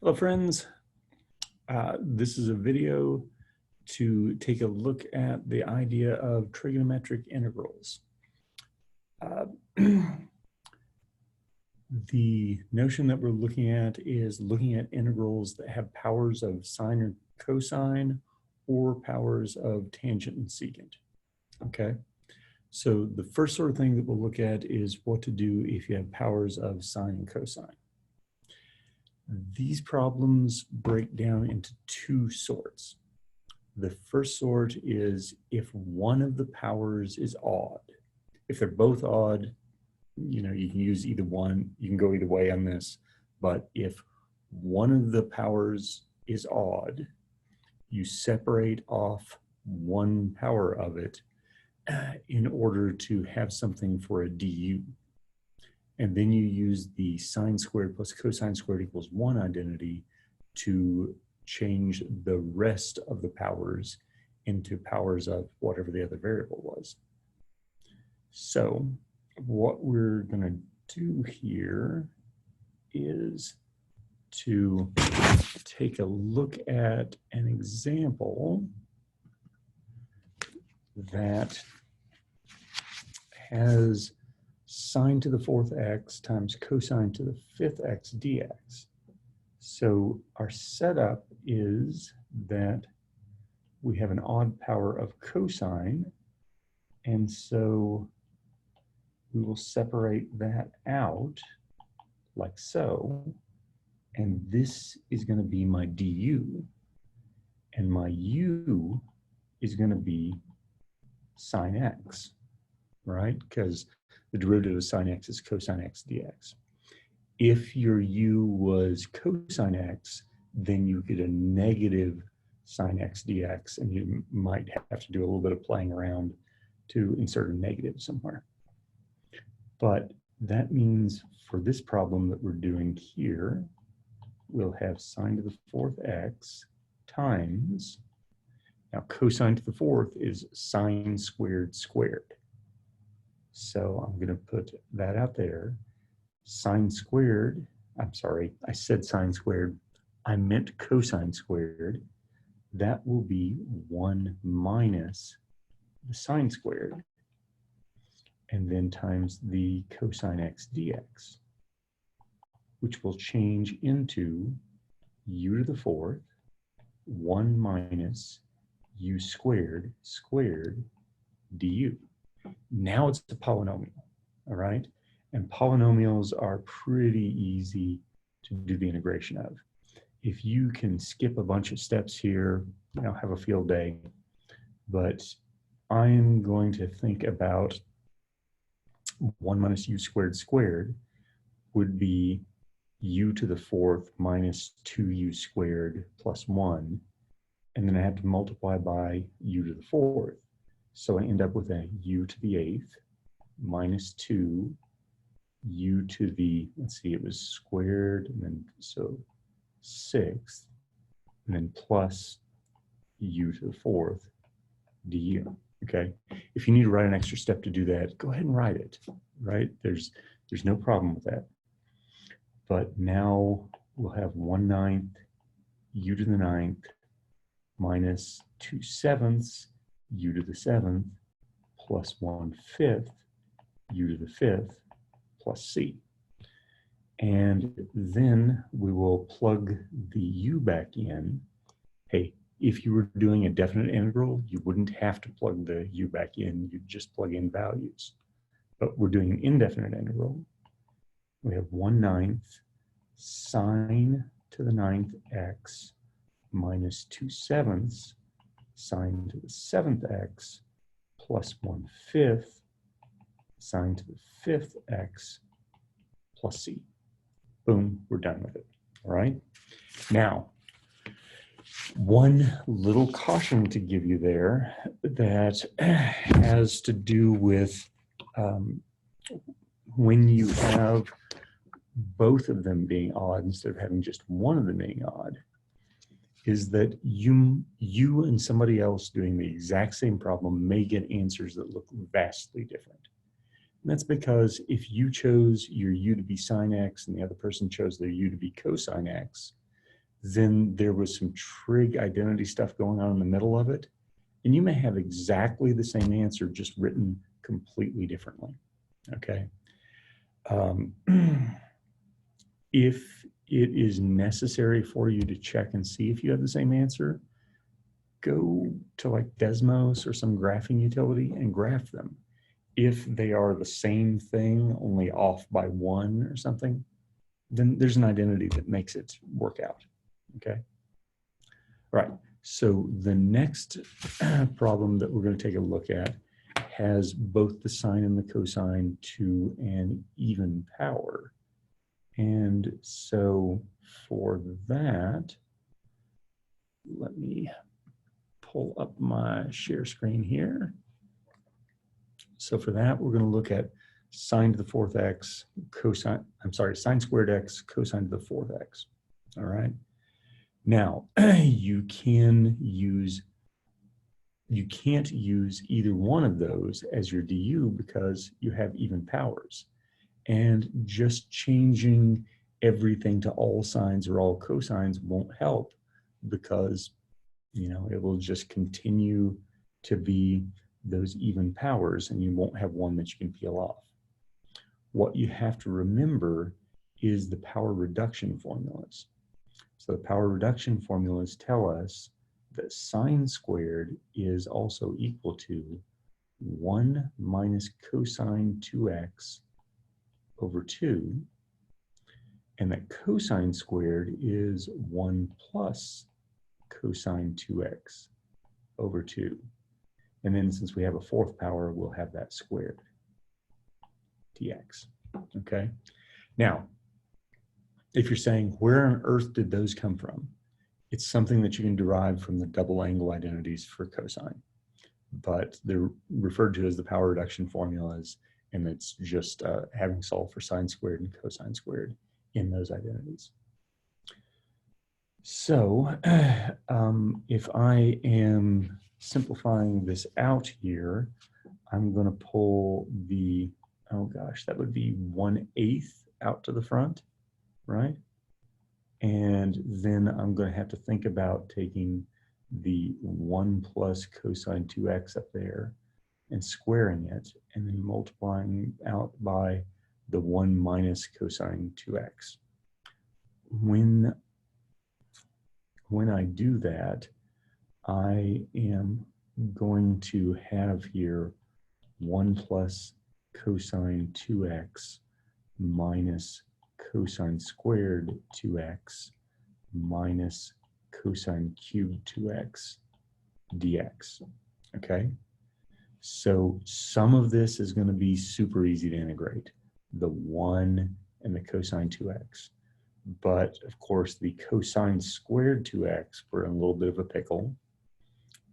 Hello friends, this is a video to take a look at the idea of trigonometric integrals. The notion that we're looking at is looking at integrals that have powers of sine or cosine or powers of tangent and secant. Okay, so the first sort of thing that we'll look at is what to do if you have powers of sine and cosine. These problems break down into two sorts. The first sort is if one of the powers is odd. If they're both odd, you can use either one. You can go either way on this. But if one of the powers is odd, you separate off one power of it in order to have something for a du. And then you use the sine squared plus cosine squared equals 1 identity to change the rest of the powers into powers of whatever the other variable was. So what we're going to do here is to take a look at an example that has sine to the 4th x times cosine to the 5th x dx. So our setup is that we have an odd power of cosine, and so we will separate that out like so, and this is going to be my du, and my u is going to be sine x, right? Because the derivative of sine x is cosine x dx. If your u was cosine x, then you get a negative sine x dx, and you might have to do a little bit of playing around to insert a negative somewhere. But that means for this problem that we're doing here, we'll have sine to the 4th x times, now cosine to the 4th is sine squared squared. So I'm going to put that out there. Sine squared, I'm sorry, I said sine squared. I meant cosine squared. That will be 1 minus the sine squared, and then times the cosine x dx, which will change into u to the 4th, 1 minus u squared squared du. Now it's a polynomial, all right? And polynomials are pretty easy to do the integration of. If you can skip a bunch of steps here, have a field day. But I'm going to think about 1 minus u squared squared would be u to the 4th minus 2u squared plus 1. And then I have to multiply by u to the 4th. So I end up with a u to the 8th minus 2 u to the, let's see, it was squared, and then so 6th, and then plus u to the 4th du. Okay, if you need to write an extra step to do that, go ahead and write it, right? There's no problem with that. But now we'll have 1/9 u to the 9th minus 2/7 u to the 7th plus 1/5 u to the 5th plus c. And then we will plug the u back in. Hey, if you were doing a definite integral, you wouldn't have to plug the u back in, you'd just plug in values. But we're doing an indefinite integral. We have 1/9 sine to the 9th x minus 2/7 sine to the 7th x plus 1/5 sine to the 5th x plus c. Boom, we're done with it, all right? Now, one little caution to give you there that has to do with when you have both of them being odd instead of having just one of them being odd, is that you and somebody else doing the exact same problem may get answers that look vastly different. And that's because if you chose your u to be sine x and the other person chose their u to be cosine x, then there was some trig identity stuff going on in the middle of it, and you may have exactly the same answer, just written completely differently, okay? If it is necessary for you to check and see if you have the same answer, go to like Desmos or some graphing utility and graph them. If they are the same thing, only off by 1 or something, then there's an identity that makes it work out, okay? All right, so the next problem that we're going to take a look at has both the sine and the cosine to an even power. And so for that, let me pull up my share screen here. So for that, we're going to look at sine to the 4th x, cosine, I'm sorry, sine squared x, cosine to the 4th x. All right. Now, you can't use either one of those as your du because you have even powers. And just changing everything to all sines or all cosines won't help because, you know, it will just continue to be those even powers and you won't have one that you can peel off. What you have to remember is the power reduction formulas. So the power reduction formulas tell us that sine squared is also equal to 1 minus cosine 2x over 2, and that cosine squared is 1 plus cosine 2x over 2. And then since we have a 4th power, we'll have that squared, dx, okay? Now, if you're saying, where on earth did those come from? It's something that you can derive from the double angle identities for cosine, but they're referred to as the power reduction formulas, and it's just having solved for sine squared and cosine squared in those identities. So if I am simplifying this out here, I'm going to pull the, oh gosh, that would be 1/8 out to the front, right? And then I'm going to have to think about taking the 1 plus cosine 2x up there and squaring it, and then multiplying out by the 1 minus cosine 2x. When I do that, I am going to have here 1 plus cosine 2x minus cosine squared 2x minus cosine cubed 2x dx, okay? So some of this is going to be super easy to integrate, the 1 and the cosine 2x. But of course, the cosine squared 2x, we're in a little bit of a pickle.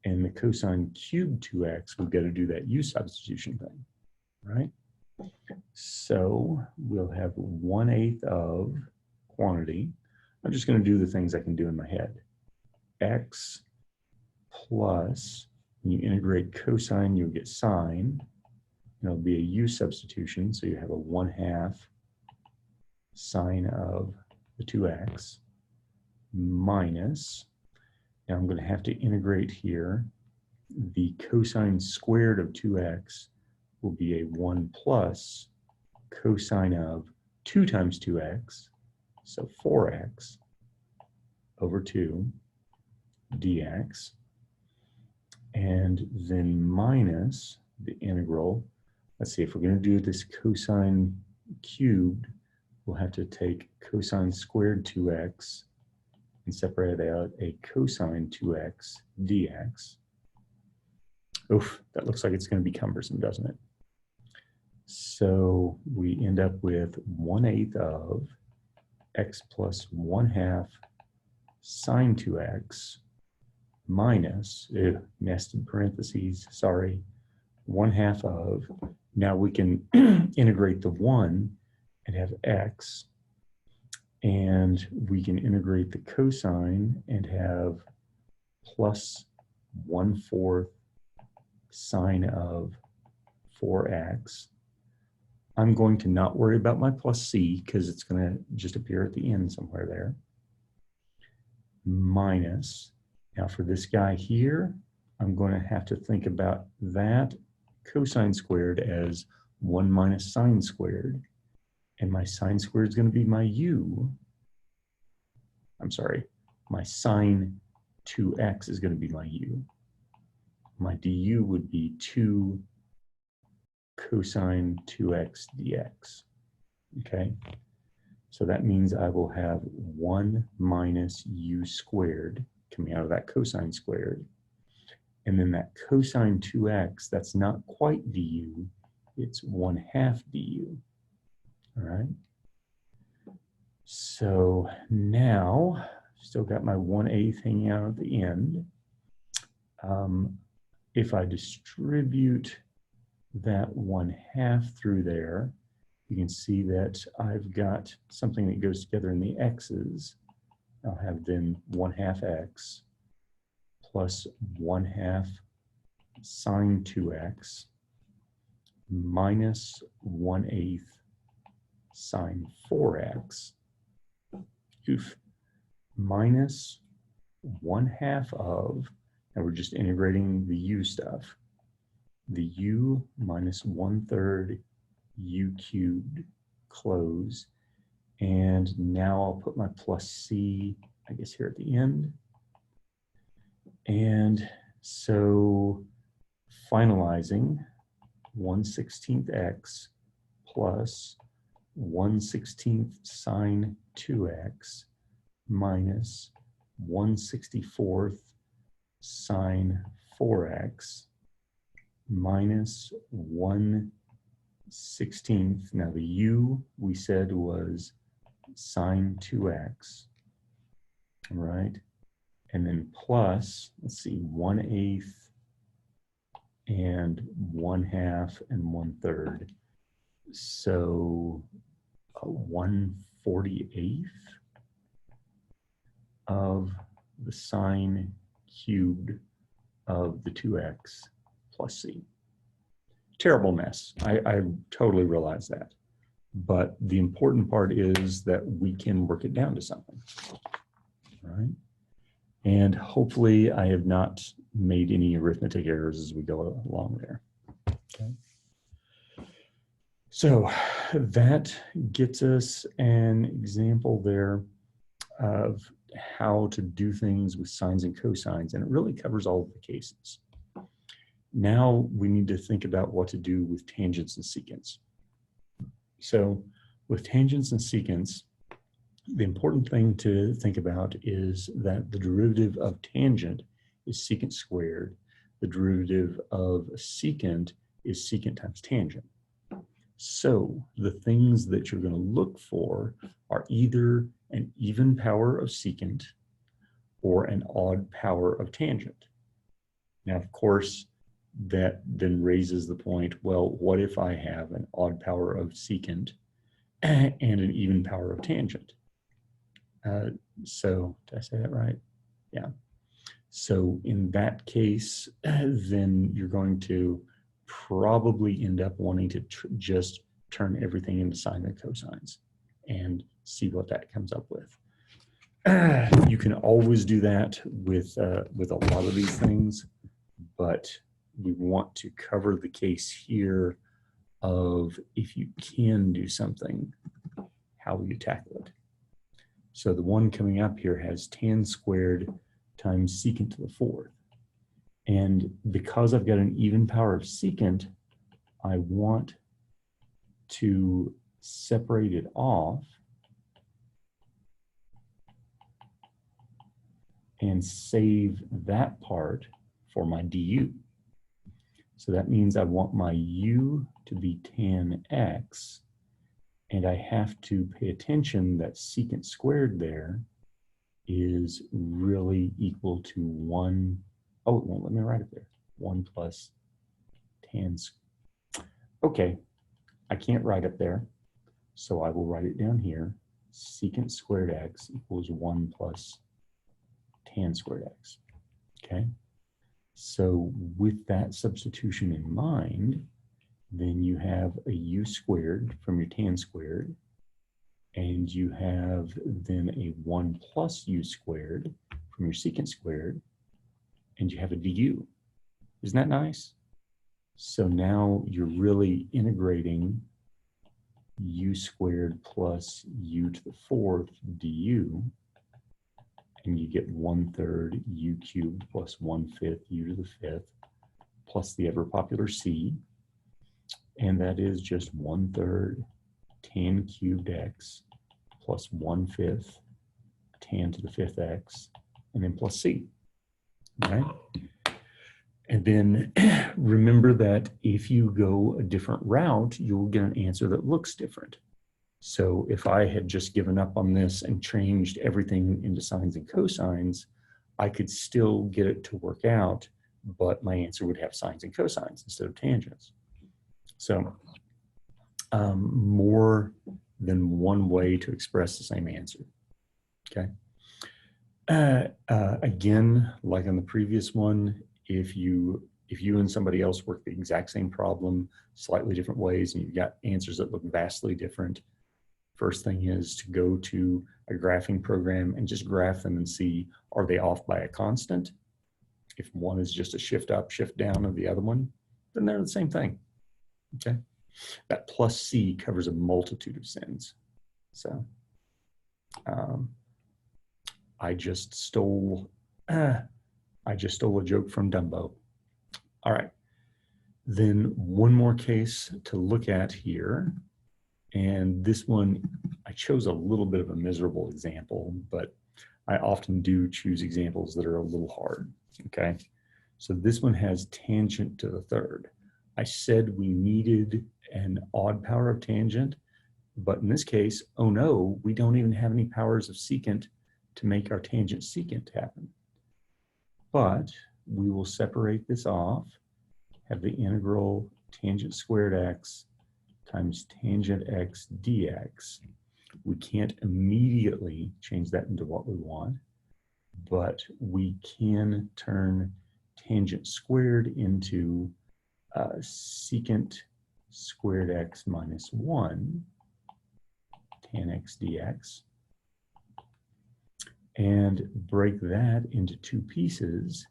And the cosine cubed 2x, we've got to do that u substitution thing, right? So we'll have 1/8 of quantity. I'm just going to do the things I can do in my head. X plus, when you integrate cosine, you'll get sine. It'll be a u substitution, so you have a 1/2 sine of the 2x minus, now I'm going to have to integrate here, the cosine squared of 2x will be a 1 plus cosine of 2 times 2x, so 4x over 2 dx, and then minus the integral. Let's see, if we're going to do this cosine cubed, we'll have to take cosine squared 2x and separate out a cosine 2x dx. Oof, that looks like it's going to be cumbersome, doesn't it? So we end up with 1/8 of x plus 1/2 sine 2x minus, nested parentheses, sorry, 1/2 of, now we can integrate the 1 and have x, and we can integrate the cosine and have plus 1/4 sine of 4x. I'm going to not worry about my plus c because it's going to just appear at the end somewhere there. minus, now for this guy here, I'm going to have to think about that cosine squared as 1 minus sine squared. And my sine squared is going to be my u. I'm sorry, my sine 2x is going to be my u. My du would be 2 cosine 2x dx. Okay, so that means I will have 1 minus u squared coming out of that cosine squared. And then that cosine 2x, that's not quite du, it's 1/2 du. All right. So now, still got my 1/8 hanging out at the end. If I distribute that 1/2 through there, you can see that I've got something that goes together in the x's. I'll have then 1/2 x plus 1/2 sine 2x minus 1/8 sine 4x, minus 1/2 of, and we're just integrating the u stuff, the u minus 1/3 u cubed, close, and now I'll put my plus c, I guess, here at the end. And so finalizing 1/16 x plus 1/16 sine 2x minus 1/64 sine 4x minus 1/16. Now the u we said was sine 2x, right? And then plus, let's see, 1/8 and 1/2 and 1/3. So 1/48 of the sine cubed of the 2x plus c. Terrible mess. I totally realize that. But the important part is that we can work it down to something. All right. And hopefully I have not made any arithmetic errors as we go along there. Okay. So that gets us an example there of how to do things with sines and cosines, and it really covers all of the cases. Now we need to think about what to do with tangents and secants. So with tangents and secants, the important thing to think about is that the derivative of tangent is secant squared. The derivative of secant is secant times tangent. So the things that you're going to look for are either an even power of secant or an odd power of tangent. Now, of course, that then raises the point, well, what if I have an odd power of secant and an even power of tangent? So did I say that right? Yeah. So in that case, then you're going to probably end up wanting to just turn everything into sine and cosines and see what that comes up with. You can always do that with a lot of these things, but we want to cover the case here of if you can do something, how will you tackle it? So the one coming up here has tan squared times secant to the 4th. And because I've got an even power of secant, I want to separate it off and save that part for my du. So that means I want my u to be tan x, and I have to pay attention that secant squared there is really equal to 1. Oh, it won't let me write it there. 1 plus tan. Okay, I can't write up there, so I will write it down here. Secant squared x equals 1 plus tan squared x. Okay, so with that substitution in mind, then you have a u squared from your tan squared, and you have then a 1 plus u squared, from your secant squared, and you have a du. Isn't that nice? So now you're really integrating u squared plus u to the fourth du, and you get 1/3 u cubed plus 1/5 u to the fifth plus the ever popular c, and that is just 1/3 tan cubed x plus 1/5 tan to the fifth x, and then plus c, right? And then remember that if you go a different route, you'll get an answer that looks different. So if I had just given up on this and changed everything into sines and cosines, I could still get it to work out, but my answer would have sines and cosines instead of tangents. So more than one way to express the same answer, okay? Again, like on the previous one, if you and somebody else work the exact same problem, slightly different ways, and you've got answers that look vastly different, first thing is to go to a graphing program and just graph them and see, are they off by a constant? If one is just a shift up, shift down of the other one, then they're the same thing, okay? That plus c covers a multitude of sins. So I just stole a joke from Dumbo. All right, then one more case to look at here. And this one, I chose a little bit of a miserable example, but I often do choose examples that are a little hard, okay? So this one has tangent to the third. I said we needed an odd power of tangent, but in this case, oh no, we don't even have any powers of secant to make our tangent secant happen. But we will separate this off, have the integral tangent squared x times tangent x dx. We can't immediately change that into what we want, but we can turn tangent squared into secant squared x minus 1 tan x dx, and break that into two pieces,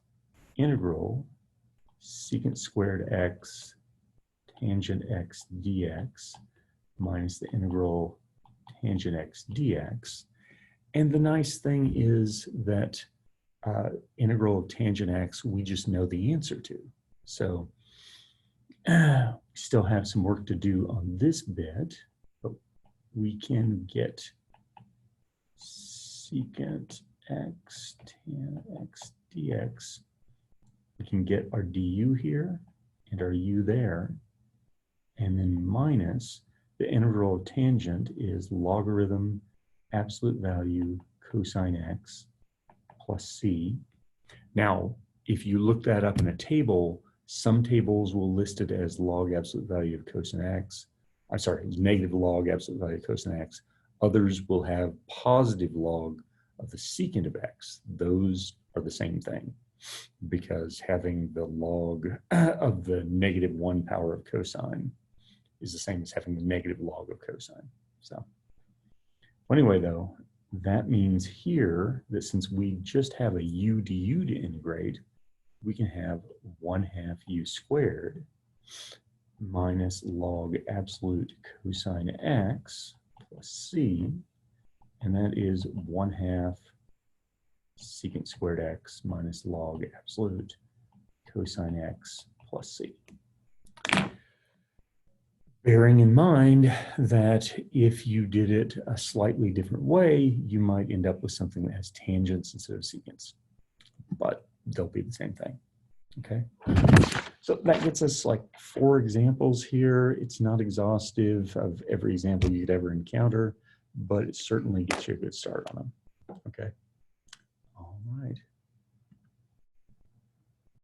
integral secant squared x tangent x dx minus the integral tangent x dx. And the nice thing is that integral of tangent x, we just know the answer to. So we still have some work to do on this bit, but we can get secant x tan x dx. We can get our du here and our u there, and then minus the integral of tangent is logarithm absolute value cosine x plus c. Now, if you look that up in a table, some tables will list it as log absolute value of cosine x. I'm sorry, negative log absolute value of cosine x. Others will have positive log of the secant of x. Those are the same thing, because having the log of the -1 power of cosine is the same as having the negative log of cosine. So anyway, though, that means here that since we just have a u du to integrate, we can have 1/2 u squared minus log absolute cosine x plus c, and that is 1/2 secant squared x minus log absolute cosine x plus c. Bearing in mind that if you did it a slightly different way, you might end up with something that has tangents instead of secants, but they'll be the same thing, okay? So that gets us like 4 examples here. It's not exhaustive of every example you could ever encounter, but it certainly gets you a good start on them, okay? All right.